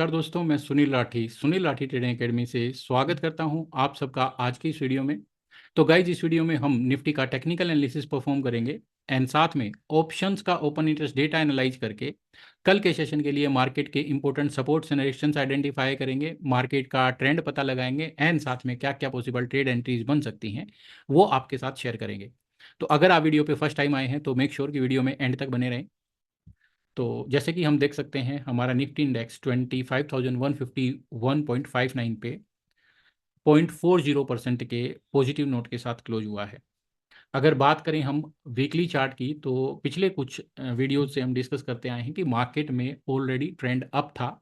नमस्कार दोस्तों, मैं सुनील राठी ट्रेडिंग एकेडमी से स्वागत करता हूं आप सबका आज की इस वीडियो में। तो गाइज, इस वीडियो में हम निफ्टी का टेक्निकल एनालिसिस परफॉर्म करेंगे एंड साथ में ऑप्शंस का ओपन इंटरेस्ट डेटा एनालाइज करके कल के सेशन के लिए मार्केट के important supports and resistance identify करेंगे, मार्केट का ट्रेंड पता लगाएंगे एंड साथ में क्या क्या पॉसिबल ट्रेड एंट्रीज बन सकती हैं वो आपके साथ शेयर करेंगे। तो अगर आप वीडियो पे फर्स्ट टाइम आए हैं तो मेक श्योर कि वीडियो में एंड तक बने रहें। तो जैसे कि हम देख सकते हैं, हमारा निफ्टी इंडेक्स 25,151.59 पे 0.40% के पॉजिटिव नोट के साथ क्लोज हुआ है। अगर बात करें हम वीकली चार्ट की, तो पिछले कुछ वीडियो से हम डिस्कस करते आए हैं कि मार्केट में ऑलरेडी ट्रेंड अप था।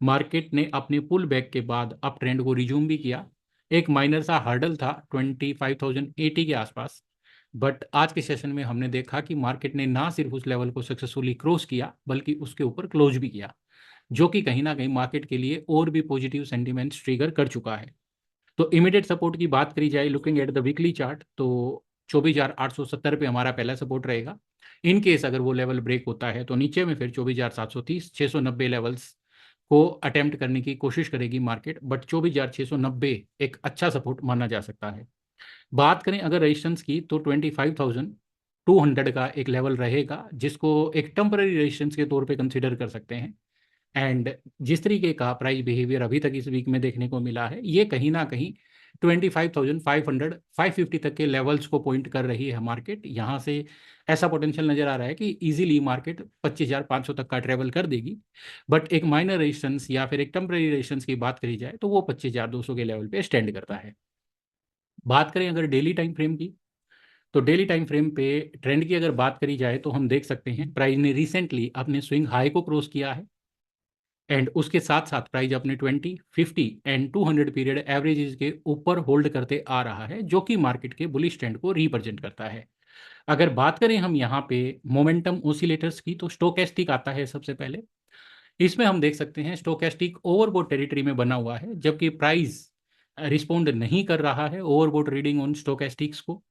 मार्केट ने अपने पुल बैक के बाद अप ट्रेंड को रिज्यूम भी किया। एक माइनर सा हर्डल था 25,080 के आसपास, बट आज के सेशन में हमने देखा कि मार्केट ने ना सिर्फ उस लेवल को सक्सेसफुली क्रॉस किया बल्कि उसके ऊपर क्लोज भी किया, जो कि कहीं ना कहीं मार्केट के लिए और भी पॉजिटिव सेंटीमेंट्स ट्रिगर कर चुका है। तो इमीडिएट सपोर्ट की बात करी जाए, looking at the weekly chart, तो 24,870 पे हमारा पहला सपोर्ट रहेगा। इन केस अगर वो लेवल ब्रेक होता है तो नीचे में फिर 24,730 690 लेवल्स को अटेम्प्ट करने की कोशिश करेगी मार्केट, बट 24,690 एक अच्छा सपोर्ट माना जा सकता है। बात करें अगर रेजिस्टेंस की, तो 25,200 का एक लेवल रहेगा जिसको एक टेम्पररी रेजिस्टेंस के तौर पे कंसीडर कर सकते हैं। एंड जिस तरीके का प्राइस बिहेवियर अभी तक इस वीक में देखने को मिला है, ये कहीं ना कहीं 25,500 550 तक के लेवल्स को पॉइंट कर रही है मार्केट। यहाँ से ऐसा पोटेंशियल नजर आ रहा है कि इजीली मार्केट 25,500 तक का ट्रेवल कर देगी। बट एक माइनर रेजिस्टेंस या फिर एक टेम्पररी रेजिस्टेंस की बात करी जाए तो वो 25,200 के लेवल पे स्टैंड करता है। बात करें अगर डेली टाइम फ्रेम की, तो डेली टाइम फ्रेम पे ट्रेंड की अगर बात करी जाए तो हम देख सकते हैं प्राइस ने रिसेंटली अपने स्विंग हाई को क्रॉस किया है एंड उसके साथ साथ प्राइस अपने 20, 50 एंड 200 पीरियड एवरेजेस के ऊपर होल्ड करते आ रहा है, जो कि मार्केट के बुलिश ट्रेंड को रिप्रेजेंट करता है। अगर बात करें हम यहाँ पे मोमेंटम ओसिलेटर्स की, तो स्टोकेस्टिक आता है सबसे पहले। इसमें हम देख सकते हैं स्टोकेस्टिक ओवरबॉट टेरिटरी में बना हुआ है, जबकि प्राइस रिस्पॉन्ड नहीं कर रहा है ओवरबॉट रीडिंग ऑन स्टोकेस्टिक्स को।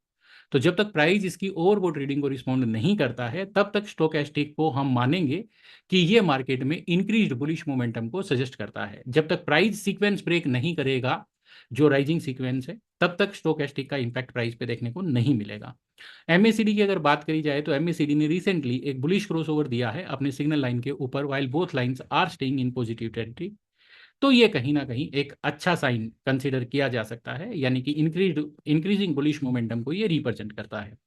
तो जब तक प्राइस इसकी ओवरबॉट रीडिंग को रिस्पॉन्ड नहीं करता है, तब तक स्टोकेस्टिक को हम मानेंगे कि ये मार्केट में इंक्रीज्ड बुलिश मोमेंटम को सजेस्ट करता है। जब तक प्राइस सीक्वेंस ब्रेक नहीं करेगा, जो राइजिंग सीक्वेंस है, तब तक स्टोकेस्टिक का इंपैक्ट प्राइस पे देखने को नहीं मिलेगा। एमएसीडी की अगर बात करी जाए, तो एमएसीडी ने रिसेंटली एक बुलिश क्रॉसओवर दिया है अपने सिग्नल लाइन के ऊपर, while both lines are staying in positive territory. तो ये कहीं ना कहीं एक अच्छा साइन कंसीडर किया जा सकता है, यानी कि इंक्रीजिंग बुलिश मोमेंटम को ये रिप्रेजेंट करता है।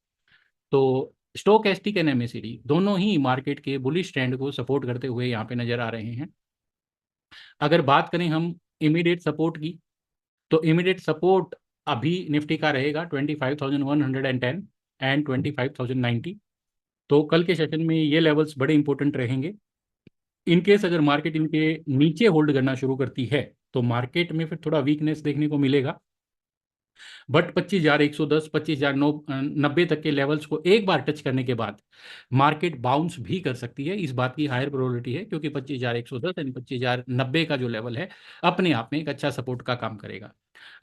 तो स्टोकेस्टिक एंड एमएसीडी दोनों ही मार्केट के बुलिश ट्रेंड को सपोर्ट करते हुए यहाँ पे नजर आ रहे हैं। अगर बात करें हम इमीडिएट सपोर्ट की, तो इमीडिएट सपोर्ट अभी निफ्टी का रहेगा 25,110 एंड 25,090। तो कल के सेशन में ये लेवल्स बड़े इंपॉर्टेंट रहेंगे। इनकेस अगर मार्केट इनके नीचे होल्ड करना शुरू करती है तो मार्केट में फिर थोड़ा वीकनेस देखने को मिलेगा, बट 25,110 25,090 तक के लेवल्स को एक बार टच करने के बाद मार्केट बाउंस भी कर सकती है। इस बात की हायर प्रोबेबिलिटी है, क्योंकि 25,110 यानी 25,090 का जो लेवल है अपने आप में एक अच्छा सपोर्ट का काम करेगा।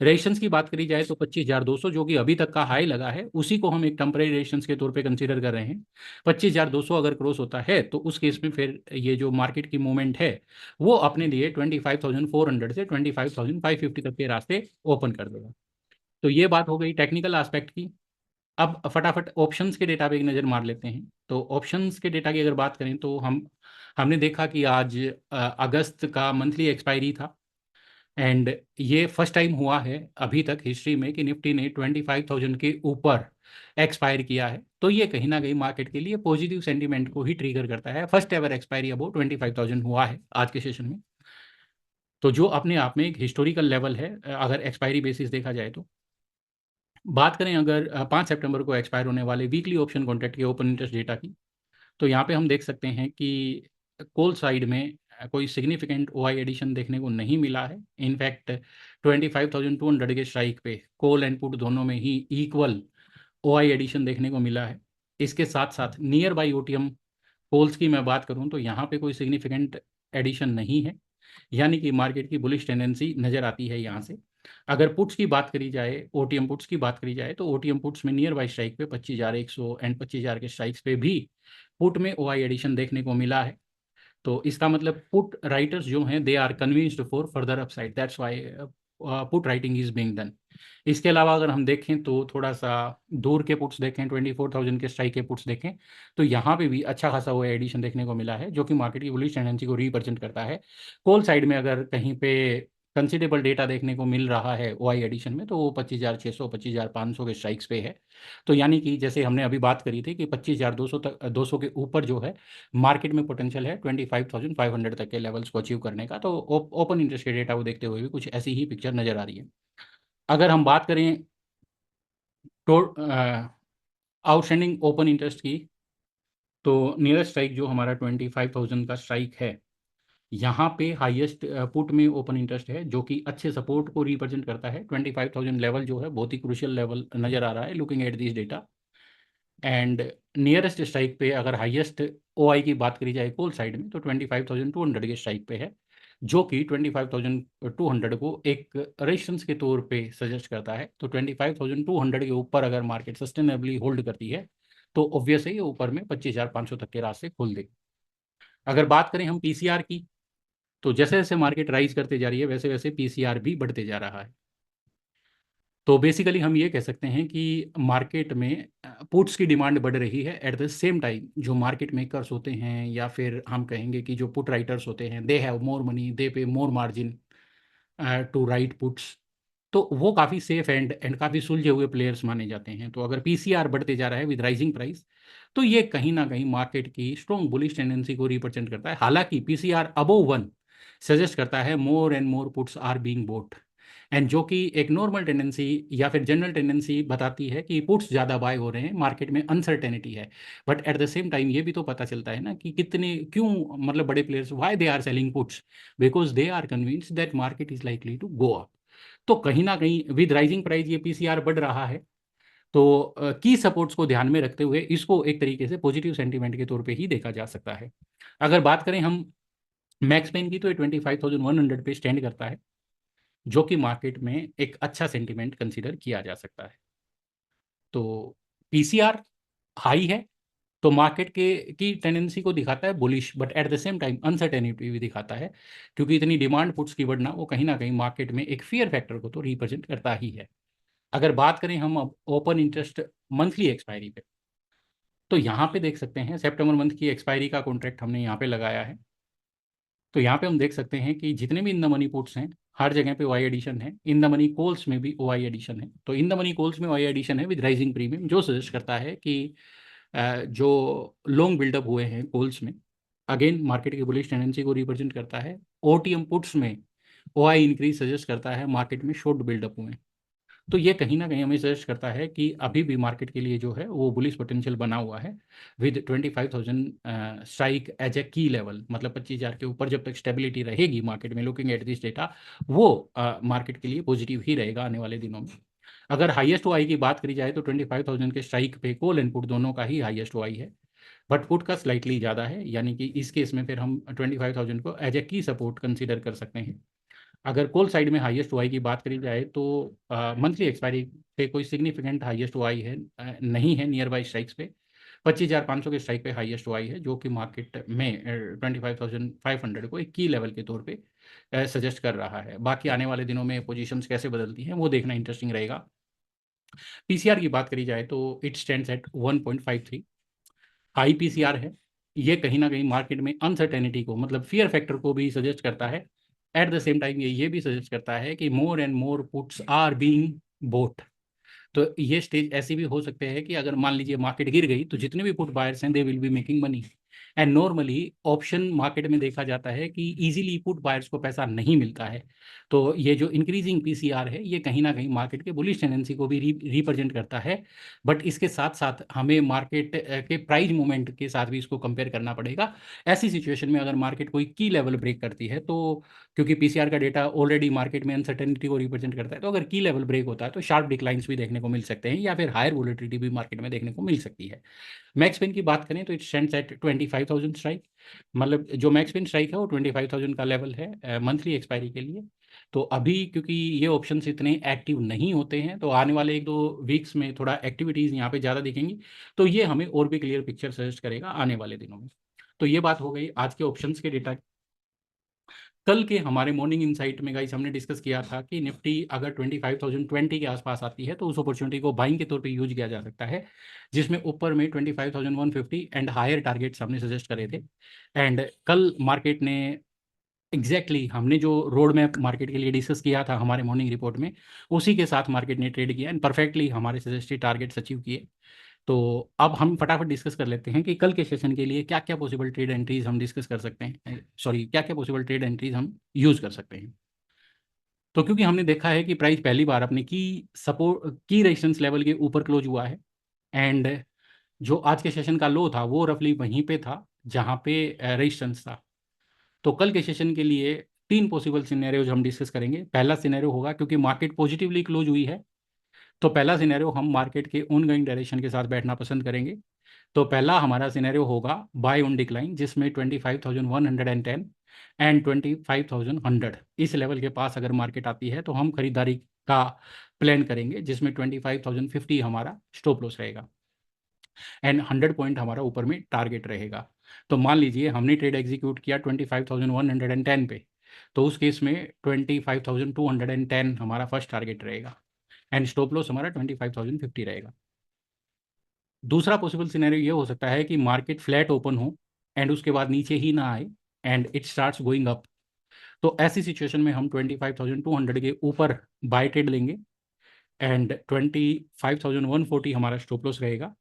रेजिस्टेंस की बात करी जाए तो 25,200 जो कि अभी तक का हाई लगा है, उसी को हम एक टेम्परेरी रेजिस्टेंस के तौर पे कंसीडर कर रहे हैं। 25,200 अगर क्रॉस होता है तो उस केस में फिर ये जो मार्केट की मूवमेंट है वो अपने लिए 25,400 से 25,550 तक के रास्ते ओपन कर देगा। तो ये बात हो गई टेक्निकल एस्पेक्ट की। अब फटाफट ऑप्शंस के डेटा पे एक नज़र मार लेते हैं। तो ऑप्शंस के डेटा की अगर बात करें तो हमने देखा कि आज अगस्त का मंथली एक्सपायरी था एंड ये फर्स्ट टाइम हुआ है अभी तक हिस्ट्री में कि निफ्टी ने 25,000 के ऊपर एक्सपायर किया है। तो ये कहीं ना कहीं मार्केट के लिए पॉजिटिव सेंटीमेंट को ही ट्रिगर करता है। फर्स्ट एवर एक्सपायरी अबाउट 25,000 हुआ है आज के सेशन में, तो जो अपने आप में एक हिस्टोरिकल लेवल है अगर एक्सपायरी बेसिस देखा जाए तो। बात करें अगर 5 सितंबर को एक्सपायर होने वाले वीकली ऑप्शन कॉन्ट्रैक्ट के ओपन इंटरेस्ट डेटा की, तो यहाँ पे हम देख सकते हैं कि कोल साइड में कोई सिग्निफिकेंट ओआई एडिशन देखने को नहीं मिला है। इनफैक्ट 25,200 के स्ट्राइक पे कोल एंड पुट दोनों में ही इक्वल ओआई एडिशन देखने को मिला है। इसके साथ साथ नियर बाई ओटीएम कोल्स की मैं बात करूँ तो यहाँ पे कोई सिग्निफिकेंट एडिशन नहीं है, यानी कि मार्केट की बुलिश टेंडेंसी नज़र आती है यहाँ से। अगर पुट्स की बात करी जाए, ओटीएम पुट्स की बात करी जाए, तो ओटीएम पुट्स में नियर बाई स्ट्राइक पे 25,100 एंड 25,000 के स्ट्राइक्स पे भी पुट में ओआई एडिशन देखने को मिला है। तो इसका मतलब पुट राइटर्स जो हैं they are convinced for further upside, that's why put writing is being done. इसके अलावा अगर हम देखें तो थोड़ा सा दूर के पुट्स देखें, 24,000 के स्ट्राइक के पुट्स देखें, तो यहाँ पे भी अच्छा खासा वो एडिशन देखने को मिला है जो कि मार्केट की बुलिश टेंडेंसी को रिप्रेजेंट करता है। कॉल साइड में अगर कहीं पे कंसिडरेबल डेटा देखने को मिल रहा है ओआई एडिशन में, तो वो 25,600 25,500 के स्ट्राइक्स पे है। तो यानी कि जैसे हमने अभी बात करी थी कि 25,200 तक, 200 के ऊपर जो है मार्केट में पोटेंशियल है 25,500 तक के लेवल्स को अचीव करने का। तो ओपन इंटरेस्ट के डेटा को देखते हुए भी कुछ ऐसी ही पिक्चर नज़र आ रही है। अगर हम बात करें तो आउटस्टैंडिंग ओपन इंटरेस्ट की, तो नियरेस्ट स्ट्राइक जो हमारा 25,000 का स्ट्राइक है, यहाँ पे हाईएस्ट पुट में ओपन इंटरेस्ट है जो कि अच्छे सपोर्ट को रिप्रेजेंट करता है। 25,000 लेवल जो है बहुत ही क्रूशियल लेवल नज़र आ रहा है looking at this data. And nearest strike पे अगर हाईएस्ट ओआई की बात करी जाए कोल साइड में, तो 25,200 के स्ट्राइक पे है, जो कि 25,200 को एक रेजिस्टेंस के तौर पे सजेस्ट करता है। तो 25,200 के ऊपर अगर मार्केट सस्टेनेबली होल्ड करती है तो ऑब्वियस है ये ऊपर में 25,500 तक के रास्ते खोल देगी। अगर बात करें हम पीसीआर की, तो जैसे जैसे मार्केट राइज करते जा रही है वैसे वैसे पीसीआर भी बढ़ते जा रहा है। तो बेसिकली हम ये कह सकते हैं कि मार्केट में पुट्स की डिमांड बढ़ रही है। एट द सेम टाइम जो मार्केट मेकर्स होते हैं या फिर हम कहेंगे कि जो पुट राइटर्स होते हैं, दे हैव मोर मनी, दे पे मोर मार्जिन टू राइट पुट्स। तो वो काफ़ी सेफ एंड काफ़ी सुलझे हुए प्लेयर्स माने जाते हैं। तो अगर पीसीआर बढ़ते जा रहा है विद राइजिंग प्राइस, तो ये कहीं ना कहीं मार्केट की स्ट्रॉन्ग बुलिश टेंडेंसी को रिप्रेजेंट करता है। हालांकि पीसीआर अबोव 1 सजेस्ट करता है more and more puts are being bought, and जो कि एक नॉर्मल टेंडेंसी या फिर जनरल टेंडेंसी बताती है कि पुट्स ज़्यादा बाय हो रहे हैं, मार्केट में अनसर्टेनिटी है। But at the same time ये भी तो पता चलता है ना कि कितने क्यों, मतलब बड़े players why they are selling puts, because they are convinced that market is likely to go up. तो कहीं ना कहीं विद राइजिंग प्राइस ये पीसीआर बढ़ रहा है। तो की सपोर्ट्स को ध्यान में रखते हुए इसको एक तरीके से पॉजिटिव सेंटीमेंट के तौर पे ही देखा जा सकता है। अगर बात करें हम मैक्स पेन की, तो ये 25,100 पे स्टैंड करता है, जो कि मार्केट में एक अच्छा सेंटीमेंट कंसीडर किया जा सकता है। तो पीसीआर हाई है तो मार्केट के की टेंडेंसी को दिखाता है bullish, but at the same time uncertainty भी दिखाता है, क्योंकि इतनी डिमांड पुट्स की बढ़ना वो कहीं ना कहीं मार्केट में एक फियर फैक्टर को तो रिप्रेजेंट करता ही है। अगर बात करें हम अब ओपन इंटरेस्ट मंथली एक्सपायरी पे, तो यहाँ पे देख सकते हैं सितंबर मंथ की एक्सपायरी का कॉन्ट्रैक्ट हमने यहाँ पे लगाया है। तो यहाँ पे हम देख सकते हैं कि जितने भी इन द मनी पुट्स हैं हर जगह पे वाई एडिशन है, इन द मनी कॉल्स में भी वाई एडिशन है। तो इन द मनी कॉल्स में वाई एडिशन है विद राइजिंग प्रीमियम, जो सजेस्ट करता है कि जो लॉन्ग बिल्डअप हुए हैं कॉल्स में, अगेन मार्केट की बुलिश टेंडेंसी को रिप्रेजेंट करता है। ओटीएम पुट्स में ओआई इंक्रीज सजेस्ट करता है मार्केट में शॉर्ट बिल्डअप हुए। तो ये कहीं ना कहीं हमें सजेस्ट करता है कि अभी भी मार्केट के लिए जो है वो बुलिश पोटेंशियल बना हुआ है विद 25,000 स्ट्राइक एज ए की लेवल। मतलब 25,000 के ऊपर जब तक स्टेबिलिटी रहेगी मार्केट में लुकिंग एट दिस डेटा, वो मार्केट के लिए पॉजिटिव ही रहेगा आने वाले दिनों में। अगर हाईएस्ट ओआई की बात करी जाए तो 25,000 के स्ट्राइक पे कॉल एंड पुट दोनों का ही हाईएस्ट ओआई है, बट पुट का स्लाइटली ज़्यादा है। यानी कि इस केस में फिर हम 25,000 को एज ए की सपोर्ट कंसीडर कर सकते हैं। अगर कोल साइड में हाईएस्ट ओआई की बात करी जाए तो मंथली एक्सपायरी पे कोई सिग्निफिकेंट हाईएस्ट ओआई है नहीं है नियर बाई स्ट्राइक्स पे। 25,500 के स्ट्राइक पे हाईएस्ट ओआई है, जो कि मार्केट में 25,500 को एक की लेवल के तौर पे सजेस्ट कर रहा है। बाकी आने वाले दिनों में पोजीशंस कैसे बदलती हैं वो देखना इंटरेस्टिंग रहेगा। पीसीआर की बात करी जाए तो it stands eight 1.53, high PCR है। ये कहीं ना कहीं मार्केट में अनसर्टेनिटी को, मतलब फियर फैक्टर को भी सजेस्ट करता है। एट द सेम टाइम ये भी सजेस्ट करता है कि more and more puts are being bought. तो ये स्टेज ऐसी भी हो सकते हैं कि अगर मान लीजिए मार्केट गिर गई तो जितने भी पुट बायर्स हैं they will be making money. And normally option market में देखा जाता है कि इजीली पुट बायर्स को पैसा नहीं मिलता है। तो ये जो इंक्रीजिंग पीसीआर है ये कहीं ना कहीं मार्केट के बुलिश टेंडेंसी को भी रिप्रेजेंट करता है। बट इसके साथ साथ हमें मार्केट के प्राइस मूवमेंट के साथ भी इसको कंपेयर करना पड़ेगा। ऐसी सिचुएशन में अगर मार्केट कोई की लेवल ब्रेक करती है, तो क्योंकि पीसीआर का डेटा ऑलरेडी मार्केट में अनसर्टेनिटी को रिप्रेजेंट करता है, तो अगर की लेवल ब्रेक होता है तो शार्प डिक्लाइंस भी देखने को मिल सकते हैं या फिर हायर वोलेटिलिटी भी मार्केट में देखने को मिल सकती है। मैक्स पेन की बात करें तो इट स्टैंड्स एट 25,000 स्ट्राइक। मतलब जो मैक्स पेन स्ट्राइक है वो 25,000 का लेवल है मंथली एक्सपायरी के लिए। तो अभी क्योंकि ये ऑप्शंस इतने एक्टिव नहीं होते हैं, तो आने वाले एक दो वीक्स में थोड़ा एक्टिविटीज़ यहाँ पे ज़्यादा दिखेंगी, तो ये हमें और भी क्लियर पिक्चर सजेस्ट करेगा आने वाले दिनों में। तो ये बात हो गई आज के ऑप्शंस के डेटा। कल के हमारे मॉर्निंग इनसाइट में गाइस हमने डिस्कस किया था कि निफ्टी अगर 25,020 के आसपास आती है तो उस अपॉर्चुनिटी को बाइंग के तौर पे यूज किया जा सकता है, जिसमें ऊपर में 25,150 एंड हायर टारगेट्स हमने सजेस्ट करे थे। एंड कल मार्केट ने हमने जो रोड मैप मार्केट के लिए डिस्कस किया था हमारे मॉर्निंग रिपोर्ट में, उसी के साथ मार्केट ने ट्रेड किया एंड परफेक्टली हमारे सजेस्टेड टारगेट्स अचीव किए। तो अब हम फटाफट डिस्कस कर लेते हैं कि कल के सेशन के लिए क्या क्या पॉसिबल ट्रेड एंट्रीज हम डिस्कस कर सकते हैं, सॉरी क्या क्या पॉसिबल ट्रेड एंट्रीज हम यूज़ कर सकते हैं। तो क्योंकि हमने देखा है कि प्राइस पहली बार अपने की रेजिस्टेंस लेवल के ऊपर क्लोज हुआ है एंड जो आज के सेशन का लो था वो रफली वहीं पे था जहाँ पे रेजिस्टेंस था। तो कल के सेशन के लिए 3 पॉसिबल सिनेरियोज हम डिस्कस करेंगे। पहला सिनेरियो होगा क्योंकि मार्केट पॉजिटिवली क्लोज हुई है, तो पहला सिनेरियो हम मार्केट के ऑनगोइंग डायरेक्शन के साथ बैठना पसंद करेंगे। तो पहला हमारा सिनेरियो होगा बाय ऑन डिक्लाइन, जिसमें 25,110 एंड 25,100 इस लेवल के पास अगर मार्केट आती है तो हम खरीदारी का प्लान करेंगे, जिसमें 25,050 हमारा स्टॉप लॉस रहेगा एंड 100 पॉइंट हमारा ऊपर में टारगेट रहेगा। तो मान लीजिए हमने ट्रेड एग्जीक्यूट किया 25,110 पे, तो उस केस में 25,210 हमारा फर्स्ट टारगेट रहेगा एंड स्टॉप लॉस हमारा 25,050 रहेगा। दूसरा पॉसिबल सिनेरियो ये हो सकता है कि मार्केट फ्लैट ओपन हो एंड उसके बाद नीचे ही ना आए and it starts going up. तो ऐसी सिचुएशन में हम 25,200 के ऊपर बाय ट्रेड लेंगे एंड 25,140 हमारा स्टॉप लॉस रहेगा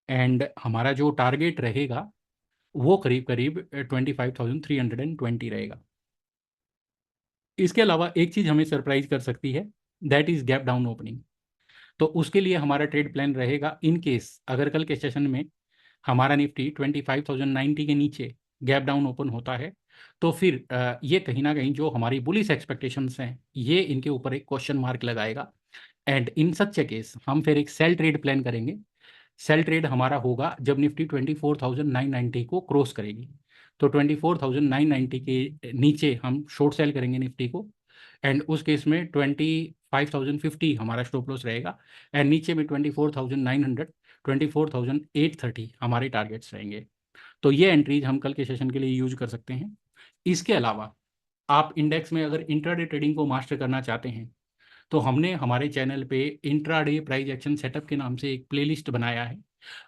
एंड हमारा जो टारगेट रहेगा वो करीब करीब 25,320 रहेगा। इसके अलावा एक चीज़ हमें सरप्राइज कर सकती है, that is gap down opening. तो उसके लिए हमारा ट्रेड प्लान रहेगा इन केस अगर कल के सेशन में हमारा निफ्टी 25,090 के नीचे गैप डाउन ओपन होता है, तो फिर ये कहीं ना कहीं जो हमारी बुलिश एक्सपेक्टेशंस हैं ये इनके ऊपर एक क्वेश्चन मार्क लगाएगा and in such A case हम फिर एक सेल ट्रेड प्लान करेंगे। सेल ट्रेड हमारा होगा जब निफ्टी 24,990 को क्रॉस करेगी, तो 24,990 के नीचे हम शॉर्ट सेल करेंगे निफ्टी को एंड उस केस में 25,050 हमारा स्टॉप लॉस रहेगा एंड नीचे में 24,900 24,830 हमारे टारगेट्स रहेंगे। तो ये एंट्रीज हम कल के सेशन के लिए यूज कर सकते हैं। इसके अलावा आप इंडेक्स में अगर इंट्राडे ट्रेडिंग को मास्टर करना चाहते हैं तो हमने हमारे चैनल पे इंट्राडे प्राइस एक्शन सेटअप के नाम से एक प्लेलिस्ट बनाया है।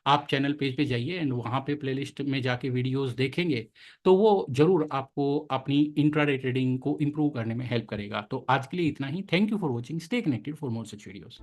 आप चैनल पेज पे जाइए एंड वहाँ पे प्लेलिस्ट में जाके वीडियोस देखेंगे तो वो ज़रूर आपको अपनी इंट्राडे ट्रेडिंग को इम्प्रूव करने में हेल्प करेगा। तो आज के लिए इतना ही। Thank you for watching. Stay connected for more such videos.